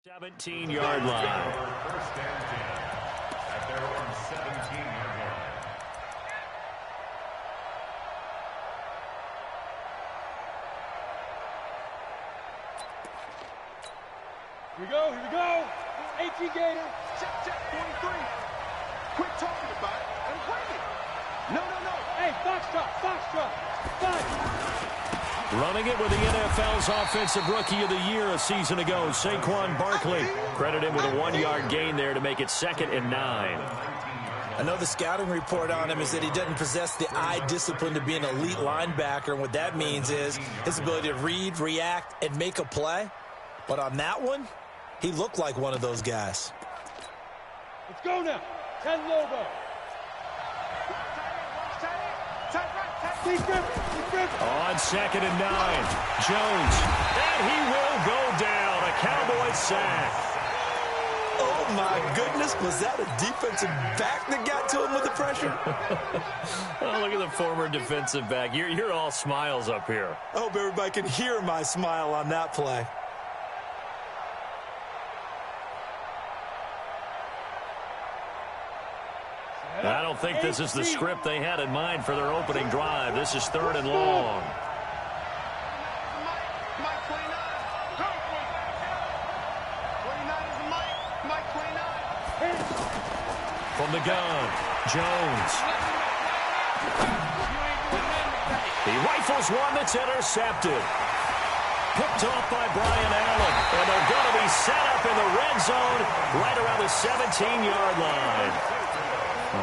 17-yard line. First and 10 at their own 17-yard line. Here we go, here we go. AT Gator. Check, 43. Quit talking about it and play it. No. Hey, Foxtrot. Five. Running it with the NFL's Offensive Rookie of the Year a season ago, Saquon Barkley. Credit him with a 1-yard gain there to make it 2nd and 9. I know the scouting report on him is that he doesn't possess the eye discipline to be an elite linebacker. And what that means is his ability to read, react, and make a play. But on that one, he looked like one of those guys. Let's go now. 10 Lobo. On 2nd and 9, Jones. And he will go down. A Cowboys sack. Oh, my goodness. Was that a defensive back that got to him with the pressure? Oh, look at the former defensive back. You're all smiles up here. I hope everybody can hear my smile on that play. I don't think this is the script they had in mind for their opening drive. This is 3rd and long. From the gun, Jones. He rifles one that's intercepted. Picked off by Brian Allen. And they're going to be set up in the red zone right around the 17-yard line.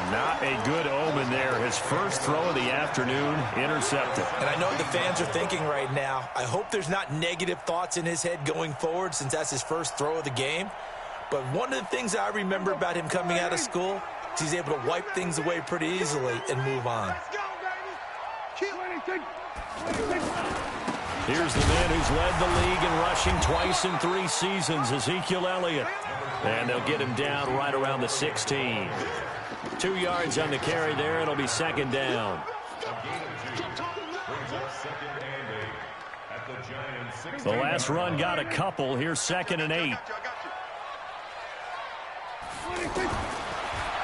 Not a good omen there. His first throw of the afternoon intercepted. And I know what the fans are thinking right now. I hope there's not negative thoughts in his head going forward since that's his first throw of the game. But one of the things I remember about him coming out of school is he's able to wipe things away pretty easily and move on. Here's the man who's led the league in rushing twice in 3 seasons, Ezekiel Elliott. And they'll get him down right around the 16. 2 yards on the carry there. It'll be 2nd down. The last run got a couple. Here's 2nd and 8.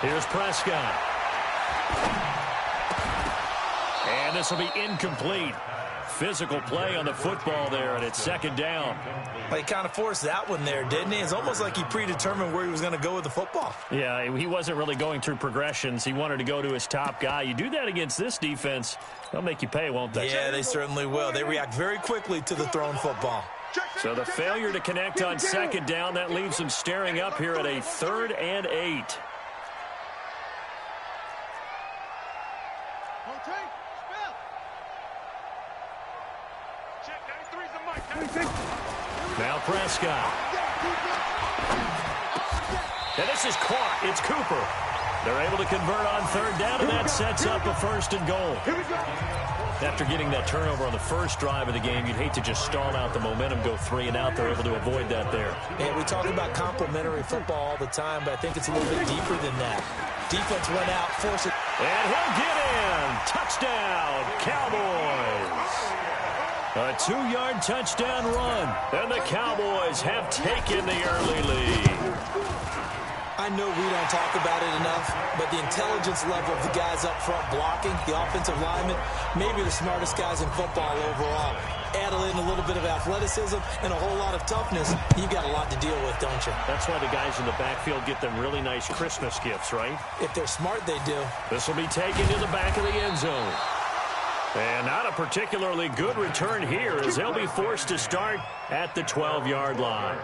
Here's Prescott. And this will be incomplete. Physical play on the football there, and it's 2nd down. Well, he kind of forced that one there, didn't he? It's almost like he predetermined where he was going to go with the football. Yeah, he wasn't really going through progressions. He wanted to go to his top guy. You do that against this defense, they'll make you pay, won't they? Yeah, they certainly will. They react very quickly to the thrown football. So the failure to connect on 2nd down, that leaves them staring up here at a 3rd and 8. Now Prescott. And this is caught. It's Cooper. They're able to convert on 3rd down, and that sets up a 1st and goal. After getting that turnover on the first drive of the game, you'd hate to just stall out the momentum, go 3 and out. They're able to avoid that there. Yeah, we talk about complementary football all the time, but I think it's a little bit deeper than that. Defense went out, forced it. And he'll get in. Touchdown, Cowboys. A 2-yard touchdown run, and the Cowboys have taken the early lead. I know we don't talk about it enough, but the intelligence level of the guys up front blocking, the offensive linemen, maybe the smartest guys in football overall. Add in a little bit of athleticism and a whole lot of toughness, you've got a lot to deal with, don't you? That's why the guys in the backfield get them really nice Christmas gifts, right? If they're smart, they do. This will be taken to the back of the end zone. And not a particularly good return here as they'll be forced to start at the 12-yard line.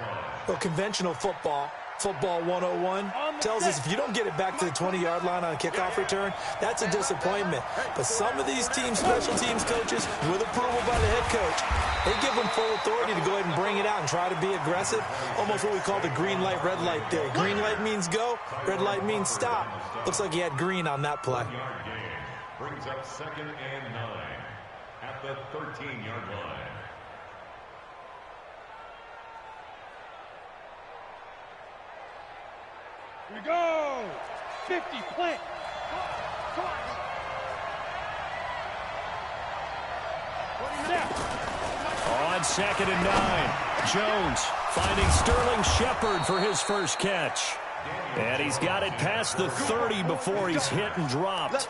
Well, conventional football 101, tells us if you don't get it back to the 20-yard line on a kickoff return, that's a disappointment. But some of these teams, special teams coaches, with approval by the head coach, they give them full authority to go ahead and bring it out and try to be aggressive. Almost what we call the green light, red light theory. Green light means go, red light means stop. Looks like he had green on that play. Brings up 2nd and 9 at the 13-yard line. Here we go. 50, plant. On 2nd and 9, Jones Finding Sterling Shepard for his first catch. And he's got it past the 30 before he's hit and dropped.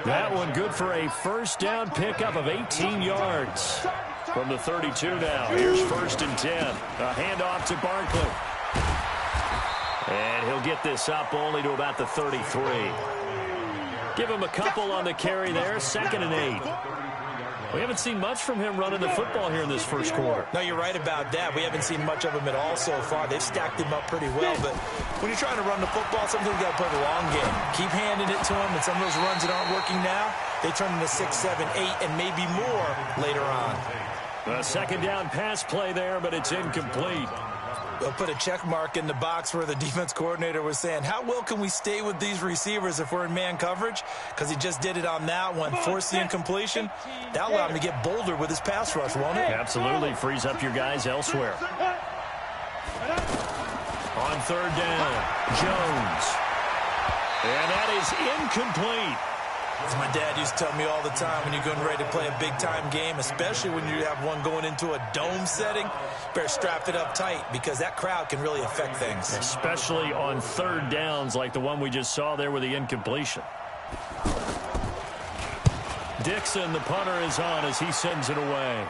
That one good for a first down pickup of 18 yards. From the 32 now, here's 1st and 10. A handoff to Barkley. And he'll get this up only to about the 33. Give him a couple on the carry there, 2nd and 8. We haven't seen much from him running the football here in this first quarter. No, you're right about that. We haven't seen much of him at all so far. They've stacked him up pretty well, but when you're trying to run the football, sometimes you got to play the long game. Keep handing it to him, and some of those runs that aren't working now, they turn into 6, 7, 8, and maybe more later on. A 2nd down pass play there, but it's incomplete. They'll put a check mark in the box where the defense coordinator was saying, how well can we stay with these receivers if we're in man coverage? Because he just did it on that one, forced the incompletion. That'll allow him to get bolder with his pass rush, won't it? Absolutely. Frees up your guys elsewhere. On 3rd down, Jones. And that is incomplete. As my dad used to tell me all the time, when you're getting ready to play a big-time game, especially when you have one going into a dome setting, better strap it up tight because that crowd can really affect things. Especially on 3rd downs like the one we just saw there with the incompletion. Dixon, the punter, is on as he sends it away.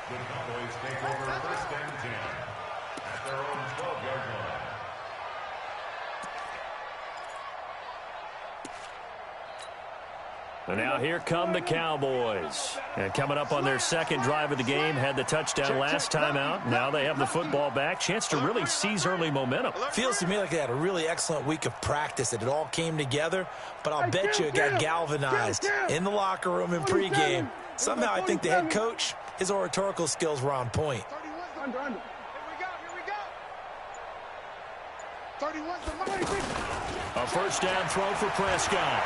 The Cowboys take over 1st and 10 at their own 12-yard line. And now here come the Cowboys. And coming up on their 2nd drive of the game, had the touchdown last time out. Now they have the football back. Chance to really seize early momentum. Feels to me like they had a really excellent week of practice, that it all came together. But I'll bet you it got galvanized in the locker room in pregame. Somehow I think the head coach, his oratorical skills were on point. Here we go. 31's the money. A 1st down throw for Prescott.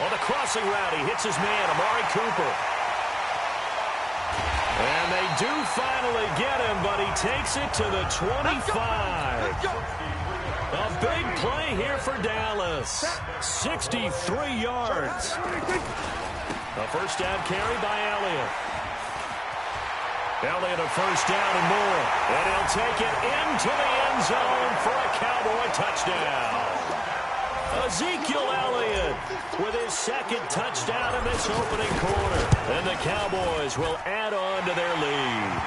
On the crossing route, he hits his man, Amari Cooper. And they do finally get him, but he takes it to the 25. A big play here for Dallas. 63 yards. A 1st down carry by Elliott. Elliott a 1st down and more. And he'll take it into the end zone for a Cowboy touchdown. Ezekiel Elliott with his 2nd touchdown in this opening quarter. And the Cowboys will add on to their lead.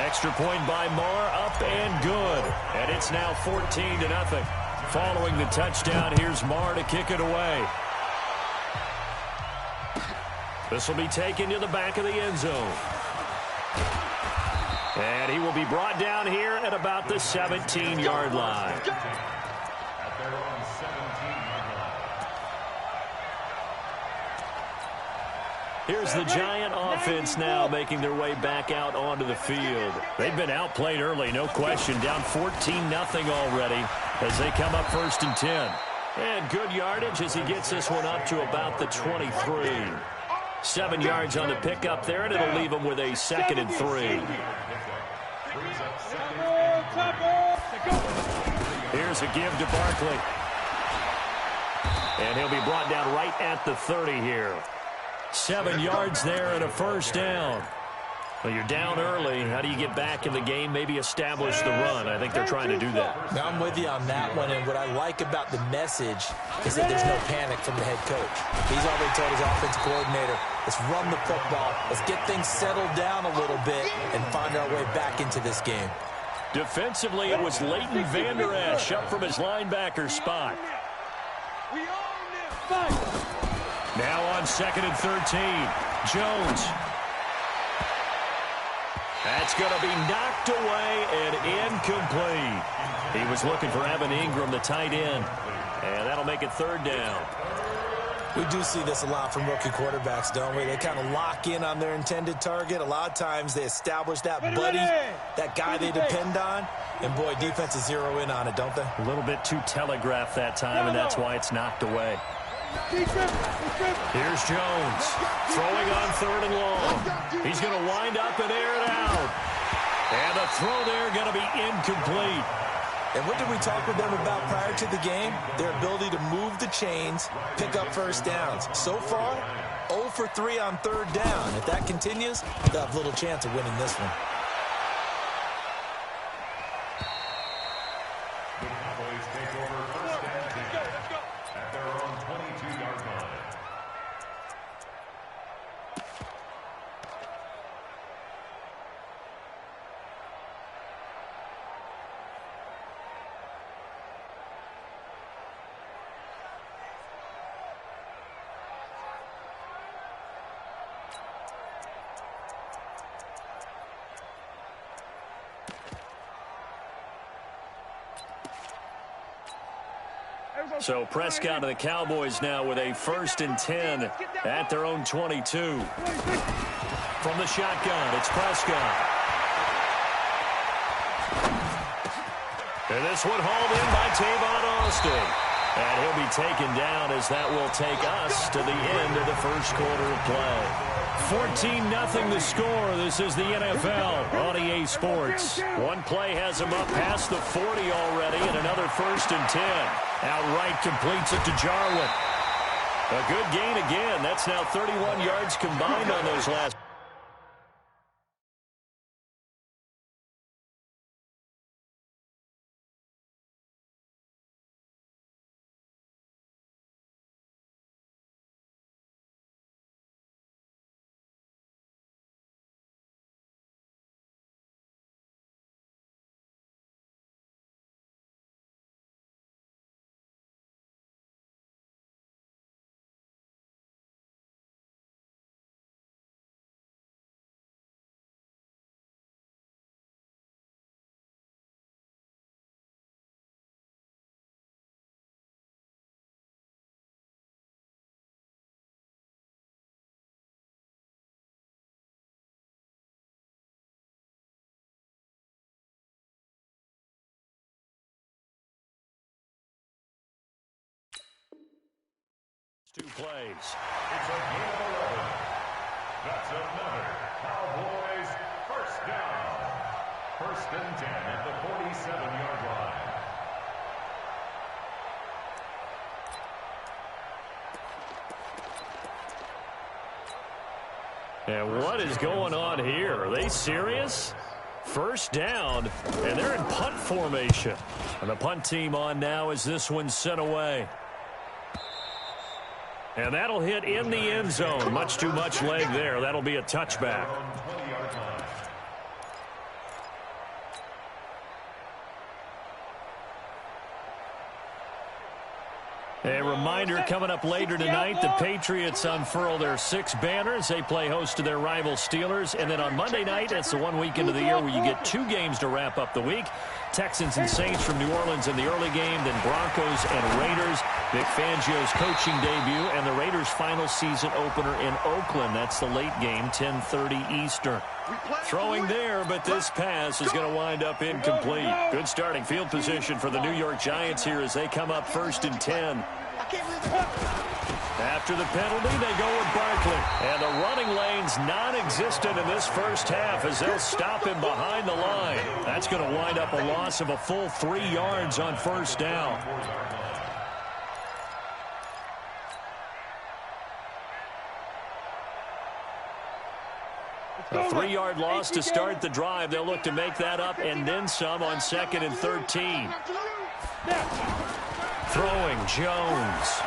Extra point by Marr, up and good. And it's now 14-0. Following the touchdown, here's Marr to kick it away. This will be taken to the back of the end zone. And he will be brought down here at about the 17-yard line. At their own 17-yard line. Here's the Giant offense now making their way back out onto the field. They've been outplayed early, no question. Down 14-0 already as they come up 1st and 10. And good yardage as he gets this one up to about the 23. 7 yards on the pickup there, and it'll leave him with a 2nd and 3. Here's a give to Barkley. And he'll be brought down right at the 30 here. 7 yards there and a 1st down. Well, you're down early. How do you get back in the game? Maybe establish the run. I think they're trying to do that. Now, I'm with you on that one, and what I like about the message is that there's no panic from the head coach. He's already told his offensive coordinator, let's run the football, let's get things settled down a little bit and find our way back into this game. Defensively, it was Leighton Vander Esch up from his linebacker spot. Now on 2nd and 13, Jones. That's going to be knocked away and incomplete. He was looking for Evan Ingram, the tight end. And that'll make it 3rd down. We do see this a lot from rookie quarterbacks, don't we? They kind of lock in on their intended target. A lot of times they establish that buddy, that guy they depend on. And, boy, defenses zero in on it, don't they? A little bit too telegraphed that time, and that's why it's knocked away. Here's Jones throwing on 3rd and long. He's going to wind up and air it out. And the throw there going to be incomplete. And what did we talk with them about prior to the game? Their ability to move the chains, pick up 1st downs. So far, 0 for 3 on third down. If that continues, they'll have little chance of winning this one. The Cowboys take over first and 10 at their own 22-yard line. So Prescott and the Cowboys now with a 1st and 10 at their own 22. From the shotgun, it's Prescott. And this one hauled in by Tavon Austin. And he'll be taken down as that will take us to the end of the first quarter of play. 14-0 the score. This is the NFL on EA Sports. One play has him up past the 40 already, and another 1st and 10. Outright completes it to Jarwin. A good gain again. That's now 31 yards combined on those last. Two plays. It's a gain of 11. That's another Cowboys first down. 1st and 10 at the 47-yard line. And what is going on here? Are they serious? 1st down, and they're in punt formation. And the punt team on now as this one's sent away. And that'll hit in the end zone. Much too much leg there. That'll be a touchback. A reminder coming up later tonight, the Patriots unfurl their 6 banners. They play host to their rival Steelers. And then on Monday night, it's the one weekend of the year where you get 2 games to wrap up the week. Texans and Saints from New Orleans in the early game, then Broncos and Raiders. Vic Fangio's coaching debut and the Raiders' final season opener in Oakland. That's the late game, 10:30 Eastern. Throwing there, but this pass is going to wind up incomplete. Good starting field position for the New York Giants here as they come up 1st and 10. After the penalty, they go with Barkley. And the running lane's non-existent in this first half as they'll stop him behind the line. That's going to wind up a loss of a full 3 yards on 1st down. A 3-yard loss to start the drive. They'll look to make that up and then some on 2nd and 13. Throwing Jones.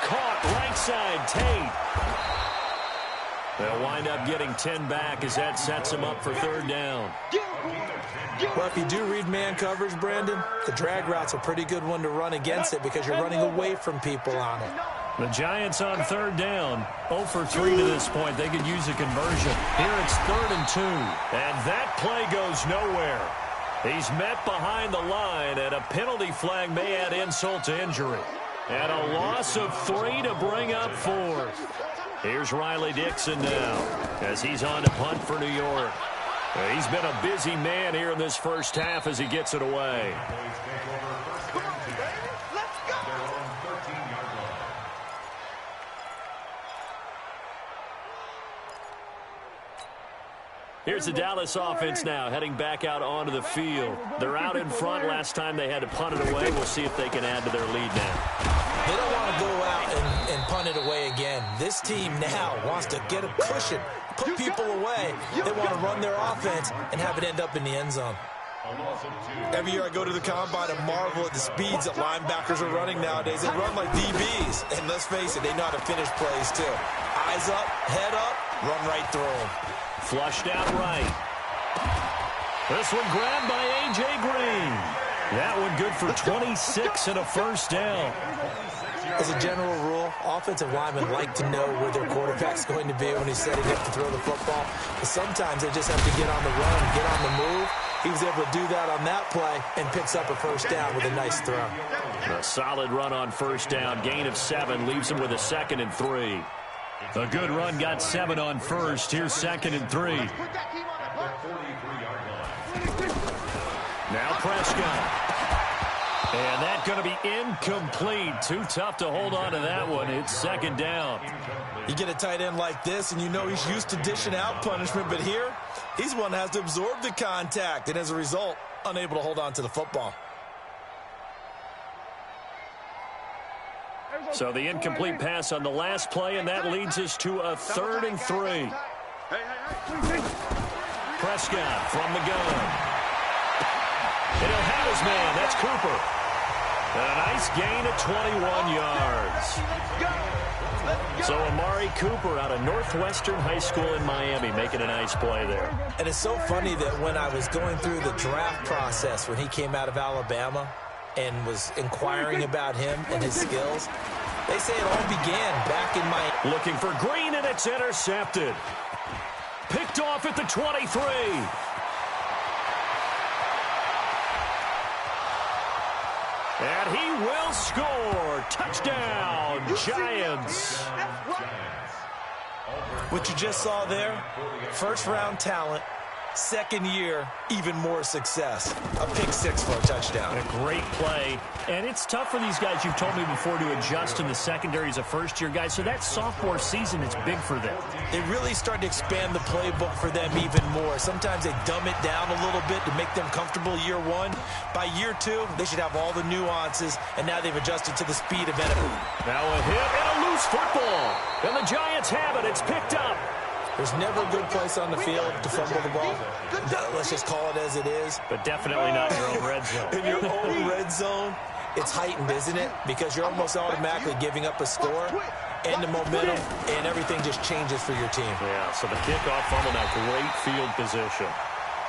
Caught right side Tate. They'll wind up getting 10 back as that sets them up for 3rd down. Well, if you do read man coverage, Brandon, the drag route's a pretty good one to run against it because you're running away from people on it. The Giants on 3rd down. 0 for 3 to this point. They could use a conversion. Here it's 3rd and 2. And that play goes nowhere. He's met behind the line, and a penalty flag may add insult to injury. And a loss of 3 to bring up 4th. Here's Riley Dixon now as he's on to punt for New York. He's been a busy man here in this first half as he gets it away. Here's the Dallas offense now heading back out onto the field. They're out in front. Last time they had to punt it away. We'll see if they can add to their lead now. They don't want to go out and punt punted away again. This team now wants to get a cushion, put people away. They want to run their offense and have it end up in the end zone. Every year I go to the combine and marvel at the speeds that linebackers are running nowadays. They run like DBs. And let's face it, they know how to finish plays too. Eyes up, head up, run right through them. Flushed out right. This one grabbed by A.J. Green. That one good for 26 and a first down. As a general rule, offensive linemen like to know where their quarterback's going to be when he's setting up to throw the football. But sometimes they just have to get on the run, get on the move. He was able to do that on that play and picks up a first down with a nice throw. A solid run on first down. Gain of 7 leaves him with a 2nd and 3. A good run got 7 on first. Here's 2nd and 3. Now Prescott. And that's going to be incomplete. Too tough to hold on to that one. It's 2nd down. You get a tight end like this, and you know he's used to dishing out punishment, but here, he's one that has to absorb the contact, and as a result, unable to hold on to the football. So the incomplete pass on the last play, and that leads us to a 3rd and 3. Prescott from the gun. And he'll have his man. That's Cooper. And a nice gain of 21 yards. So Amari Cooper out of Northwestern High School in Miami making a nice play there. And it's so funny that when I was going through the draft process when he came out of Alabama and was inquiring about him and his skills, they say it all began back in Miami. Looking for Green, and it's intercepted. Picked off at the 23. And he will score. Touchdown, Giants. What you just saw there, first-round talent, second year, even more success. A pick 6 for a touchdown. A great play. And it's tough for these guys, you've told me before, to adjust in the secondary as a first-year guy. So that sophomore season is big for them. They really start to expand the playbook for them even more. Sometimes they dumb it down a little bit to make them comfortable year 1. By year 2, they should have all the nuances, and now they've adjusted to the speed of NFL. Now a hit and a loose football. And the Giants have it. It's picked up. There's never a good place on the field to fumble the ball. Let's just call it as it is. But definitely not your own red zone. In your own red zone, it's heightened, isn't it? Because you're almost automatically giving up a score and the momentum, and everything just changes for your team. Yeah, so the kickoff fumble, now great field position.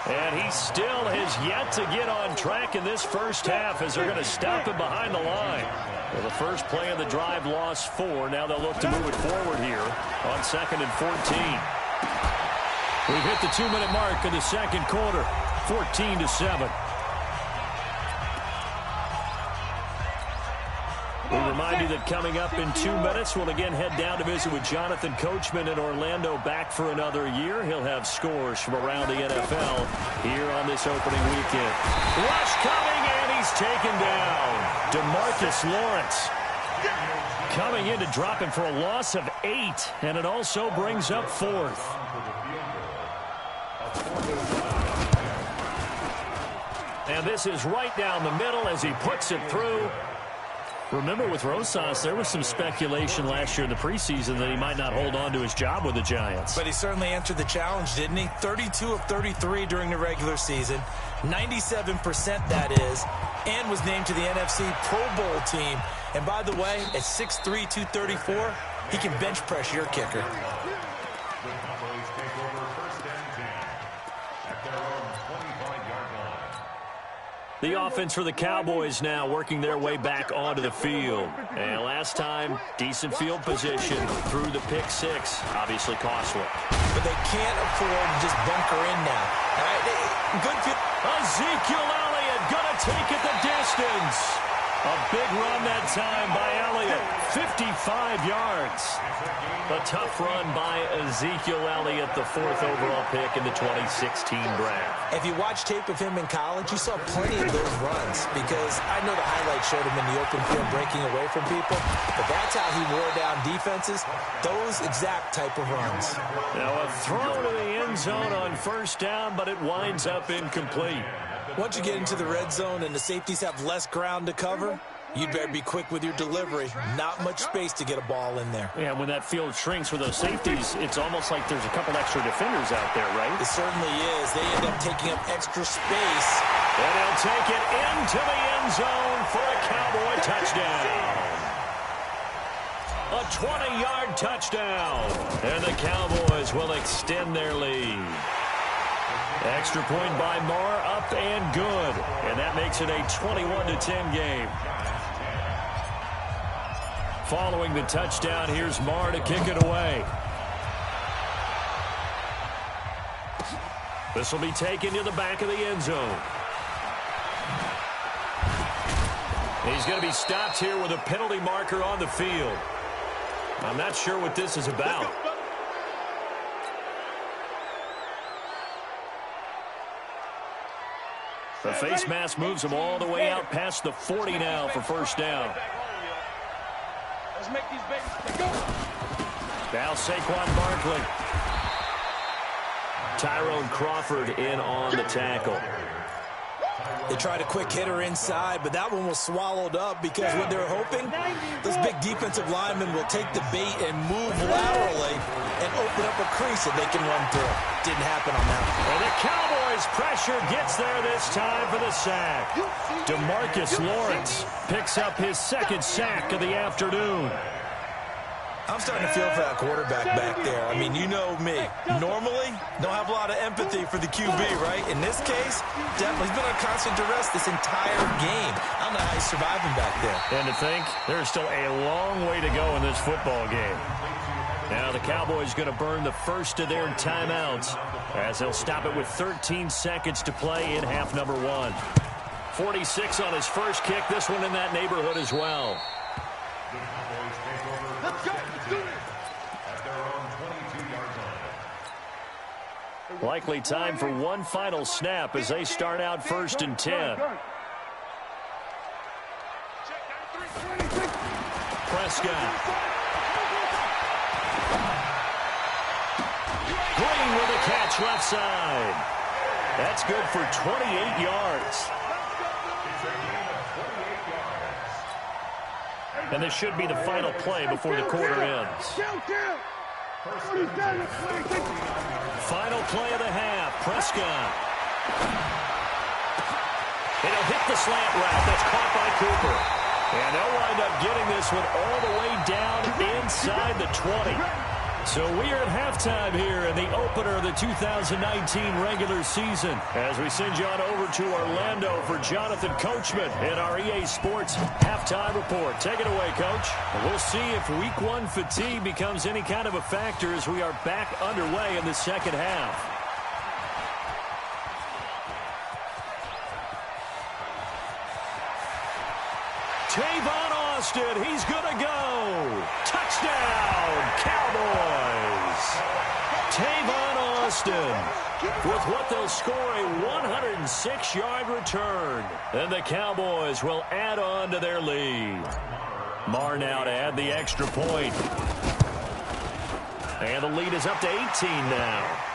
And he still has yet to get on track in this first half as they're going to stop him behind the line. Well, the first play of the drive lost 4. Now they'll look to move it forward here on 2nd and 14. We've hit the 2-minute mark of the second quarter, 14-7. We remind you that coming up in 2 minutes, we'll again head down to visit with Jonathan Coachman in Orlando, back for another year. He'll have scores from around the NFL here on this opening weekend. Rush coming, and he's taken down. DeMarcus Lawrence coming in to drop him for a loss of 8, and it also brings up 4th. And this is right down the middle as he puts it through. Remember, with Rosas, there was some speculation last year in the preseason that he might not hold on to his job with the Giants. But he certainly answered the challenge, didn't he? 32 of 33 during the regular season, 97% that is, and was named to the NFC Pro Bowl team. And by the way, at 6'3", 234, he can bench press your kicker. The offense for the Cowboys now working their way back onto the field. And last time, decent field position through the pick 6. Obviously costly. But they can't afford to just bunker in now. All right, good field. Ezekiel Elliott gonna take it the distance. A big run that time by Elliott. 55 yards. A tough run by Ezekiel Elliott, the 4th overall pick in the 2016 draft. If you watch tape of him in college, you saw plenty of those runs, because I know the highlights showed him in the open field breaking away from people, but that's how he wore down defenses, those exact type of runs. Now a throw to the end zone on first down, but it winds up incomplete. Once you get into the red zone and the safeties have less ground to cover, You'd better be quick with your delivery. Not much space to get a ball in there. Yeah, when that field shrinks with those safeties, it's almost like there's a couple extra defenders out there, right? It certainly is. They end up taking up extra space. And he'll take it into the end zone for a Cowboy touchdown. A 20-yard touchdown. And the Cowboys will extend their lead. Extra point by Marr, up and good. And that makes it a 21-10 game. Following the touchdown, here's Marr to kick it away. This will be taken to the back of the end zone. He's going to be stopped here with a penalty marker on the field. I'm not sure what this is about. The face mask moves him all the way out past the 40 now for first down. Let's make these babies go. Now Saquon Barkley. Tyrone Crawford in on the tackle. They tried a quick hitter inside, but that one was swallowed up because what they're hoping, this big defensive lineman will take the bait and move laterally and open up a crease that they can run through. Didn't happen on that one. And the Cowboys' pressure gets there this time for the sack. DeMarcus Lawrence picks up his second sack of the afternoon. I'm starting to feel for that quarterback back there. I mean, you know me. Normally, don't have a lot of empathy for the QB, right? In this case, definitely he's been on constant duress this entire game. I don't know how he's surviving back there. And to think, there's still a long way to go in this football game. Now the Cowboys going to burn the first of their timeouts as they'll stop it with 13 seconds to play in half number one. 46 on his first kick. This one in that neighborhood as well. Let's go. Let's do this. At their own 22-yard line. Likely time for one final snap as they start out first and 10. Prescott. Green with a catch left side. That's good for 28 yards. And this should be the final play before the quarter ends. Final play of the half. Prescott. It'll hit the slant route. That's caught by Cooper. And they'll wind up getting this one all the way down inside the 20. So we are at halftime here in the opener of the 2019 regular season as we send you on over to Orlando for Jonathan Coachman in our EA Sports halftime report. Take it away, Coach. And we'll see if week one fatigue becomes any kind of a factor as we are back underway in the second half. Tavon Austin, he's going to go. Touchdown, Cowboys. Tavon Austin with what they'll score a 106-yard return. And the Cowboys will add on to their lead. Marr now to add the extra point. And the lead is up to 18 now.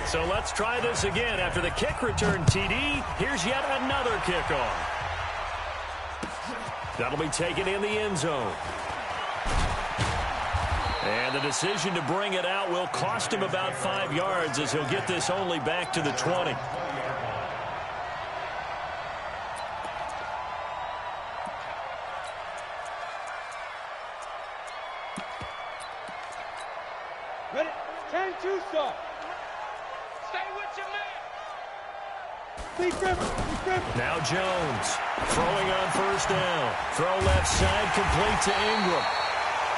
So let's try this again. After the kick return TD, here's yet another kickoff. That'll be taken in the end zone. And the decision to bring it out will cost him about 5 yards as he'll get this only back to the 20. Ready? 10-2 stop. Now Jones throwing on first down. Throw left side complete to Ingram.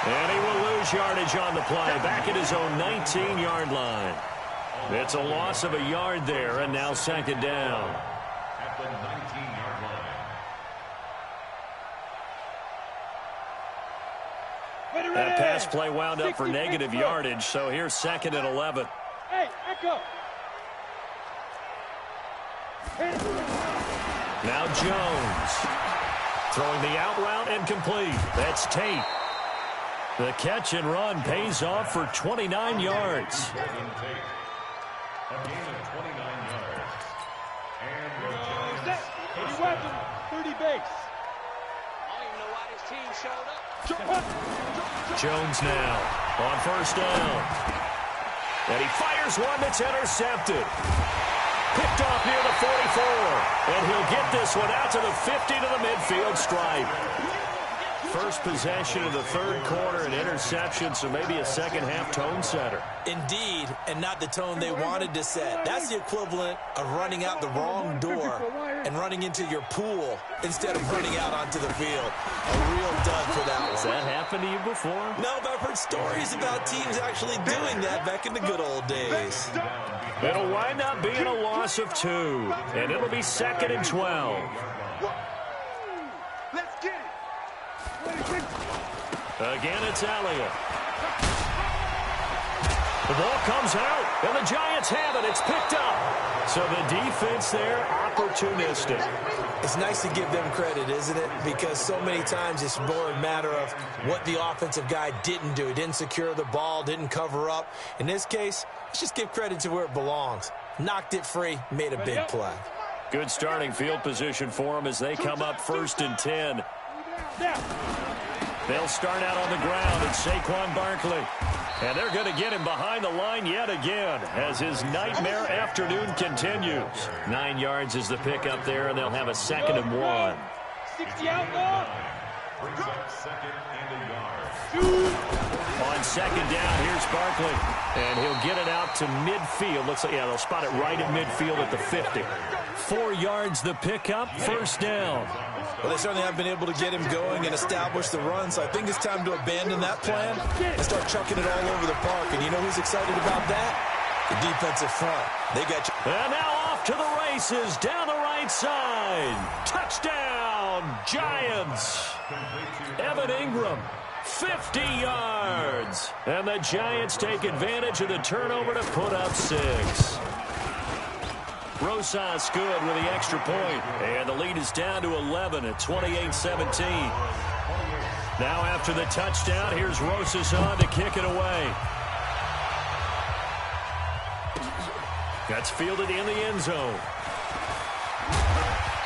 And he will lose yardage on the play back at his own 19-yard line. It's a loss of a yard there and now second down. At the 19-yard line. That pass play wound up for negative yardage, so here's second and 11. Hey, echo. Now Jones throwing the out route and complete. That's Tate. The catch and run pays off for 29 yards. A gain of 29 yards. And base. Jones now on first down. And he fires one that's intercepted. Picked off near the 44. And he'll get this one out to the 50 to the midfield stripe. First possession of the third quarter, an interception, so maybe a second-half tone setter. Indeed, and not the tone they wanted to set. That's the equivalent of running out the wrong door and running into your pool instead of running out onto the field. A real dud for that one. Has that happened to you before? No, but I've heard stories about teams actually doing that back in the good old days. It'll wind up being a loss of 2, and it'll be 2nd and 12. Let's get it. Again, it's Elliott. The ball comes out, and the Giants have it. It's picked up. So the defense there, opportunistic. It's nice to give them credit, isn't it? Because so many times it's more a matter of what the offensive guy didn't do. He didn't secure the ball, didn't cover up. In this case, let's just give credit to where it belongs. Knocked it free, made a big play. Good starting field position for them as they come up 1st and 10. They'll start out on the ground at Saquon Barkley. And they're going to get him behind the line yet again as his nightmare afternoon continues. 9 yards is the pickup there, and they'll have a 2nd and 1. 60 out now. Brings up 2nd and a yard. On 2nd down, here's Barkley. And he'll get it out to midfield. Looks like, yeah, they'll spot it right at midfield at the 50. 4 yards the pickup, 1st down. Well, they certainly haven't been able to get him going and establish the run, so I think it's time to abandon that plan and start chucking it all over the park. And you know who's excited about that? The defensive front. They got you. And now off to the races down the right side. Touchdown, Giants. Evan Ingram, 50 yards. And the Giants take advantage of the turnover to put up 6. Rosas good with the extra point. And the lead is down to 11 at 28-17. Now after the touchdown, here's Rosas on to kick it away. That's fielded in the end zone.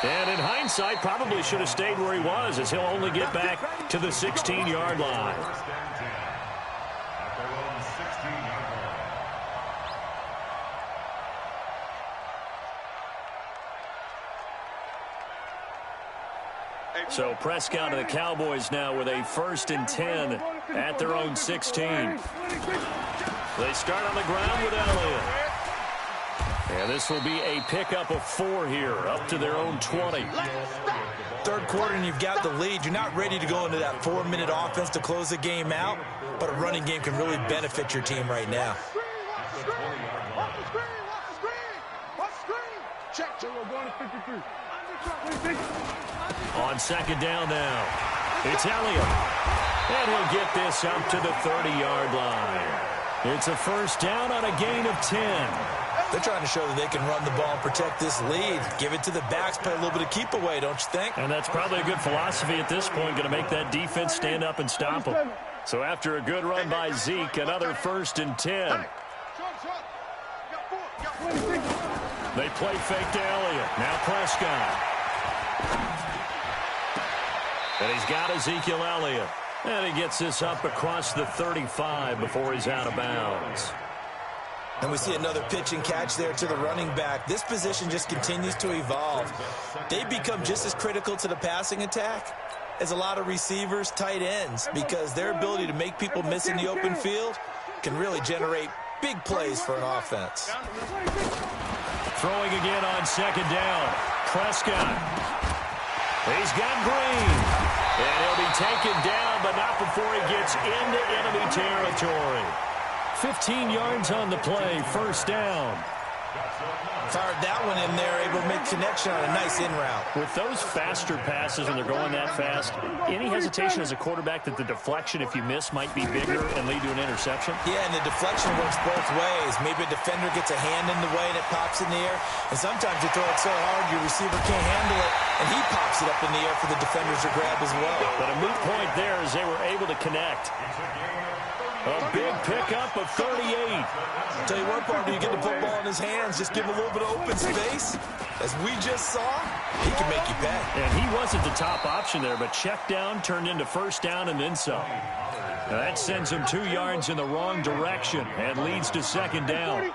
And in hindsight, probably should have stayed where he was as he'll only get back to the 16-yard line. So Prescott and the Cowboys now with a 1st and 10 at their own 16. They start on the ground with Elliott. And this will be a pickup of 4 here, up to their own 20. Third quarter and you've got the lead. You're not ready to go into that 4-minute offense to close the game out, but a running game can really benefit your team right now. On 2nd down now, it's Elliott. And he'll get this up to the 30-yard line. It's a 1st down on a gain of 10. They're trying to show that they can run the ball and protect this lead. Give it to the backs, play a little bit of keep away, don't you think? And that's probably a good philosophy at this point, going to make that defense stand up and stop them. So after a good run by Zeke, another 1st and 10. They play fake to Elliott. Now Prescott. And he's got Ezekiel Elliott. And he gets this up across the 35 before he's out of bounds. And we see another pitch and catch there to the running back. This position just continues to evolve. They become just as critical to the passing attack as a lot of receivers, tight ends, because their ability to make people miss in the open field can really generate big plays for an offense. Throwing again on 2nd down. Prescott. He's got Green. And he'll be taken down, but not before he gets into enemy territory. 15 yards on the play, 1st down. Fired that one in there, able to make connection on a nice in route. With those faster passes when they're going that fast, any hesitation as a quarterback that the deflection, if you miss, might be bigger and lead to an interception? Yeah, and the deflection works both ways. Maybe a defender gets a hand in the way and it pops in the air. And sometimes you throw it so hard your receiver can't handle it, and he pops it up in the air for the defenders to grab as well. But a moot point there as they were able to connect. It's a gain of 30 A big pickup of 38. Tell you what, partner, you get the football in his hands, just give him a little bit of open space. As we just saw, he can make you pay. And he wasn't the top option there, but check down turned into first down and then some. That sends him 2 yards in the wrong direction and leads to second down.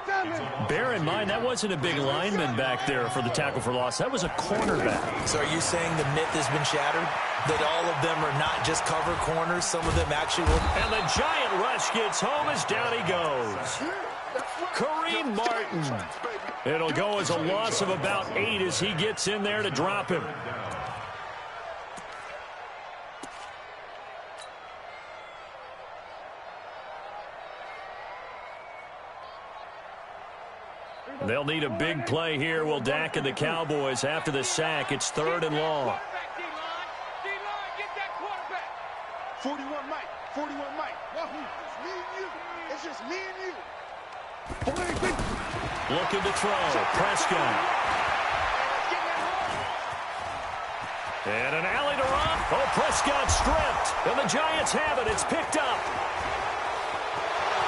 Bear in mind, that wasn't a big lineman back there for the tackle for loss. That was a cornerback. So are you saying the myth has been shattered? That all of them are not just cover corners? Some of them actually will. And the giant rush gets home as down he goes. Kareem Martin. It'll go as a loss of about 8 as he gets in there to drop him. They'll need a big play here. Will Dak and the Cowboys after the sack. It's 3rd and long. 41 Mike. 41 Mike. It's me and you. It's just me and you. Looking to throw. Prescott. And an alley to run. Oh, Prescott stripped. And the Giants have it. It's picked up.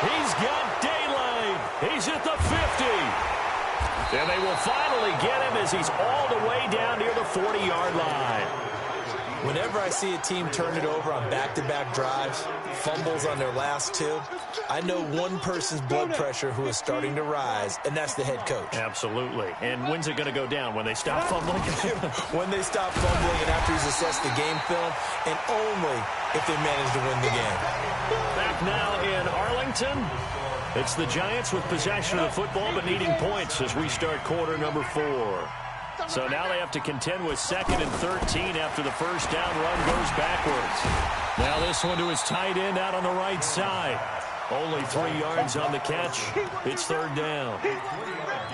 He's got daylight. He's at the 50. And they will finally get him as he's all the way down near the 40-yard line. Whenever I see a team turn it over on back-to-back drives, fumbles on their last 2, I know one person's blood pressure who is starting to rise, and that's the head coach. Absolutely. And when's it going to go down? When they stop fumbling? When they stop fumbling and after he's assessed the game film, and only if they manage to win the game. Back now in Arlington. It's the Giants with possession of the football but needing points as we start quarter number 4. So now they have to contend with 2nd and 13 after the first down run goes backwards. Now this one to his tight end out on the right side. Only 3 yards on the catch. It's 3rd down.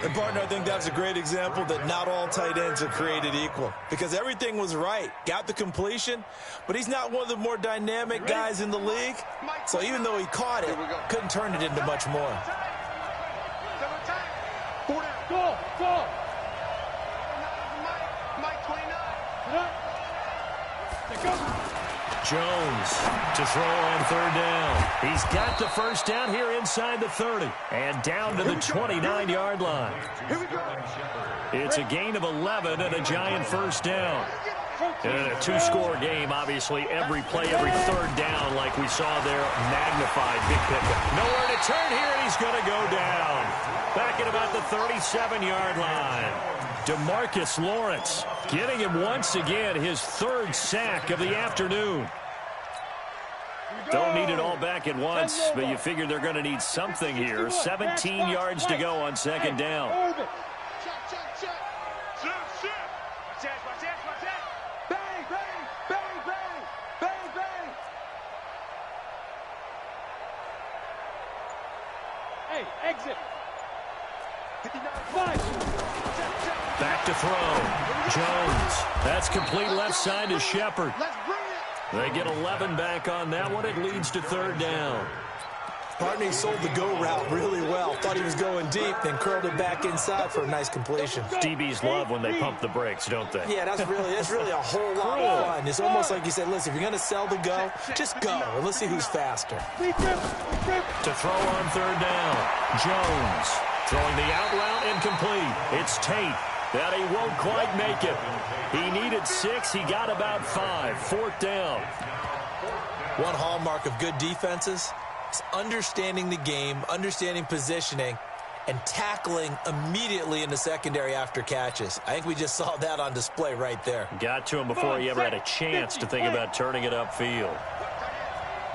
And, partner, I think that's a great example that not all tight ends are created equal. Because everything was right. Got the completion, but he's not one of the more dynamic guys in the league. So even though he caught it, couldn't turn it into much more. Go! Jones to throw on 3rd down. He's got the first down here inside the 30 and down to the 29-yard line. It's a gain of 11 and a Giant first down. And in a 2-score game, obviously, every play, every 3rd down, like we saw there, magnified. Big pickup. Nowhere to turn here, and he's going to go down. Back at about the 37-yard line. DeMarcus Lawrence getting him once again his 3rd sack of the afternoon. Don't need it all back at once, but you figure they're going to need something here. 17 yards to go on 2nd down. Hey, exit. Back to throw. Jones. That's complete left side to Shepard. They get 11 back on that one. It leads to 3rd down. Partner, he sold the go route really well. Thought he was going deep, then curled it back inside for a nice completion. DBs love when they pump the brakes, don't they? Yeah, that's really a whole lot of fun. It's almost like you said, listen, if you're going to sell the go, just go, and let's see who's faster. To throw on 3rd down. Jones throwing the out route incomplete. It's Tate. That he won't quite make it. He needed 6. He got about 5. 4th down. One hallmark of good defenses is understanding the game, understanding positioning, and tackling immediately in the secondary after catches. I think we just saw that on display right there. Got to him before he ever had a chance to think about turning it upfield.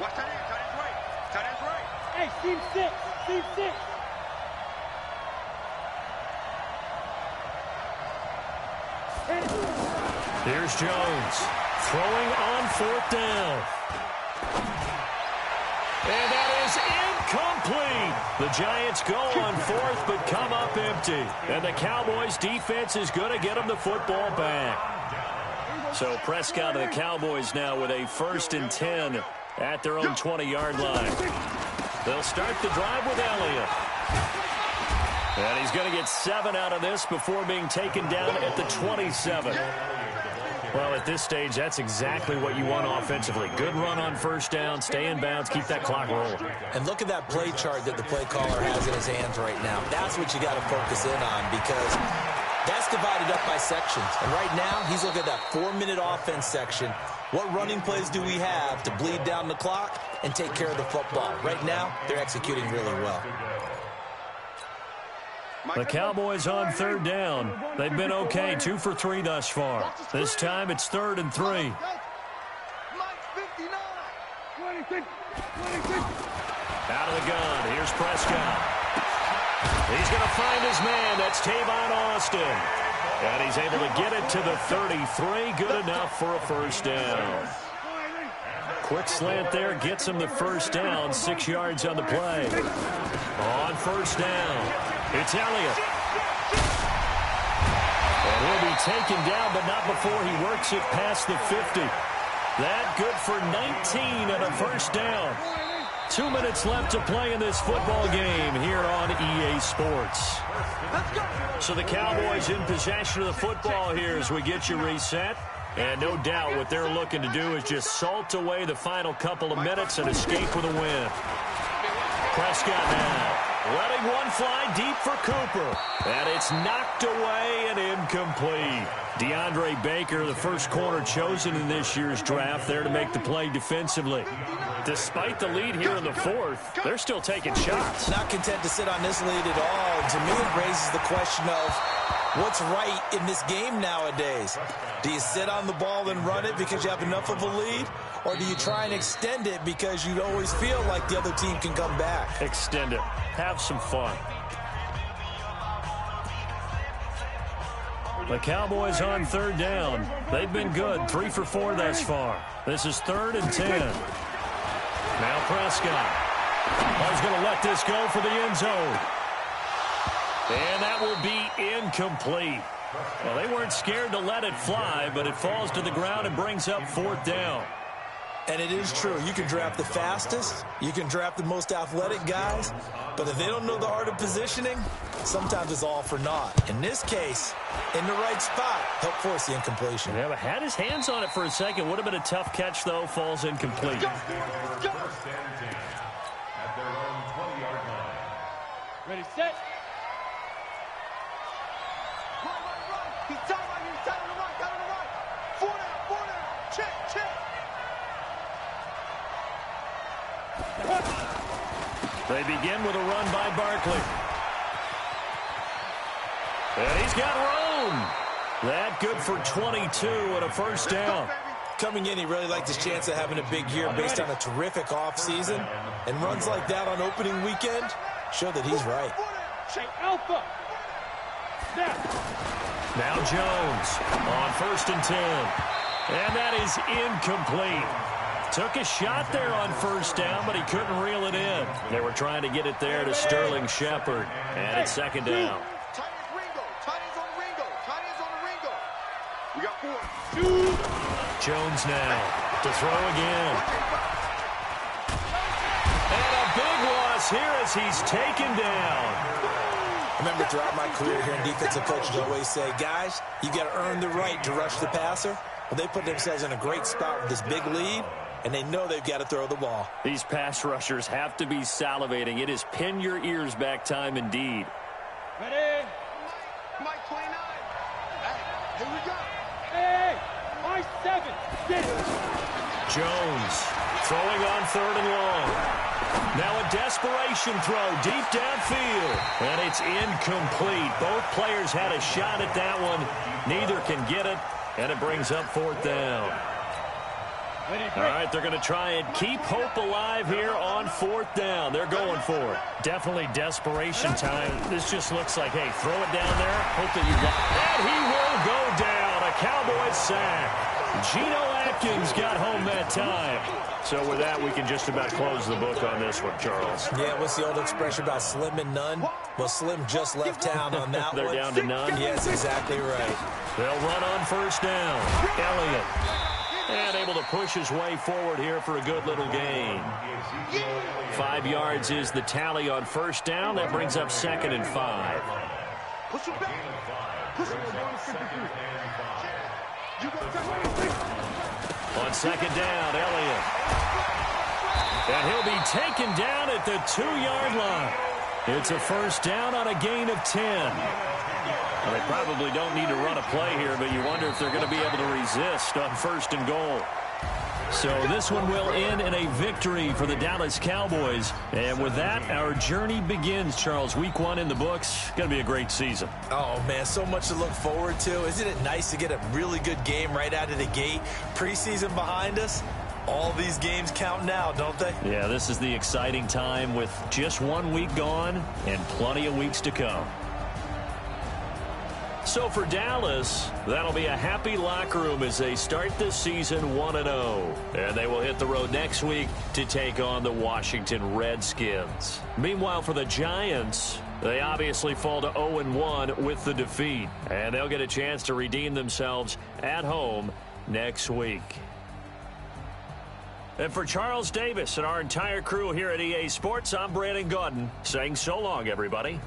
Watch tight end. Tight end's right. Tight end's right. Hey, team 6. Team 6. Here's Jones throwing on 4th down. And that is incomplete. The Giants go on 4th but come up empty. And the Cowboys defense is going to get them the football back. So Prescott and the Cowboys now with a 1st and 10 at their own 20-yard line. They'll start the drive with Elliott. And he's going to get 7 out of this before being taken down at the 27. Well, at this stage, that's exactly what you want offensively. Good run on first down, stay in bounds, keep that clock rolling. And look at that play chart that the play caller has in his hands right now. That's what you got to focus in on, because that's divided up by sections. And right now, he's looking at that 4-minute offense section. What running plays do we have to bleed down the clock and take care of the football? Right now, they're executing really well. The Cowboys on third down. They've been okay, 2 for 3 thus far. This time it's 3rd and 3. Out of the gun, here's Prescott. He's going to find his man. That's Tavon Austin. And he's able to get it to the 33. Good enough for a first down. Quick slant there gets him the first down. 6 yards on the play. On first down, it's Elliott. And he'll be taken down, but not before he works it past the 50. That good for 19 and a first down. 2 minutes left to play in this football game here on EA Sports. So the Cowboys in possession of the football here as we get you reset. And no doubt what they're looking to do is just salt away the final couple of minutes and escape with a win. Prescott now letting one fly deep for Cooper. And it's knocked away and incomplete. DeAndre Baker, the first corner chosen in this year's draft, there to make the play defensively. Despite the lead here in the fourth, they're still taking shots. Not content to sit on this lead at all. To me, it raises the question of what's right in this game nowadays. Do you sit on the ball and run it because you have enough of a lead? Or do you try and extend it because you always feel like the other team can come back? Extend it. Have some fun. The Cowboys on third down. They've been good. 3 for 4 thus far. This is 3rd and 10. Now Prescott. He's going to let this go for the end zone. And that will be incomplete. Well, they weren't scared to let it fly, but it falls to the ground and brings up 4th down. And it is true. You can draft the fastest. You can draft the most athletic guys. But if they don't know the art of positioning, sometimes it's all for naught. In this case, in the right spot, help force the incompletion. Yeah, but had his hands on it for a second. Would have been a tough catch, though. Falls incomplete. At their own 20-yard line. Ready, set. He's tight right here. He's tight on the right. Tight on the right. 4 down. Check, check. They begin with a run by Barkley. And he's got room. That good for 22 and a first down. Coming in, he really liked his chance of having a big year based on a terrific offseason. And runs like that on opening weekend show that he's right. Check alpha. Snap. Now Jones on 1st and 10. And that is incomplete. Took a shot there on first down, but he couldn't reel it in. They were trying to get it there to Sterling Shepard. And it's 2nd down. Tight ends Ringo. Tight ends on the Ringo. Tight ends on the Ringo. We got 4. Jones now to throw again. And a big loss here as he's taken down. I remember throughout my career here in defensive coaches always say, guys, you got to earn the right to rush the passer. Well, they put themselves in a great spot with this big lead, and they know they've got to throw the ball. These pass rushers have to be salivating. It is pin your ears back time indeed. Ready. Mike 29. Hey, here we go. Hey, my 7. Get it. Jones throwing on 3rd and long. Now a desperation throw deep downfield. And it's incomplete. Both players had a shot at that one. Neither can get it. And it brings up 4th down. All right, they're going to try and keep hope alive here on 4th down. They're going for it. Definitely desperation time. This just looks like, hey, throw it down there. Hope that you got it. And he will go down. A Cowboys sack. Geno Atkins got home that time. So with that, we can just about close the book on this one, Charles. Yeah, what's the old expression about slim and none? Well, Slim just left town on that They're one. down to none. Yes, exactly right. They'll run on 1st down. Elliott. And able to push his way forward here for a good little gain. 5 yards is the tally on 1st down. That brings up 2nd and 5. Push him back. Push him back. On second down, Elliott. And he'll be taken down at the 2-yard line. It's a first down on a gain of 10. Well, they probably don't need to run a play here, but you wonder if they're going to be able to resist on first and goal. So this one will end in a victory for the Dallas Cowboys. And with that, our journey begins, Charles. Week 1 in the books. Going to be a great season. Oh, man, so much to look forward to. Isn't it nice to get a really good game right out of the gate? Preseason behind us. All these games count now, don't they? Yeah, this is the exciting time with just 1 week gone and plenty of weeks to come. So for Dallas, that'll be a happy locker room as they start this season 1-0. And they will hit the road next week to take on the Washington Redskins. Meanwhile, for the Giants, they obviously fall to 0-1 with the defeat. And they'll get a chance to redeem themselves at home next week. And for Charles Davis and our entire crew here at EA Sports, I'm Brandon Gaudin saying so long, everybody.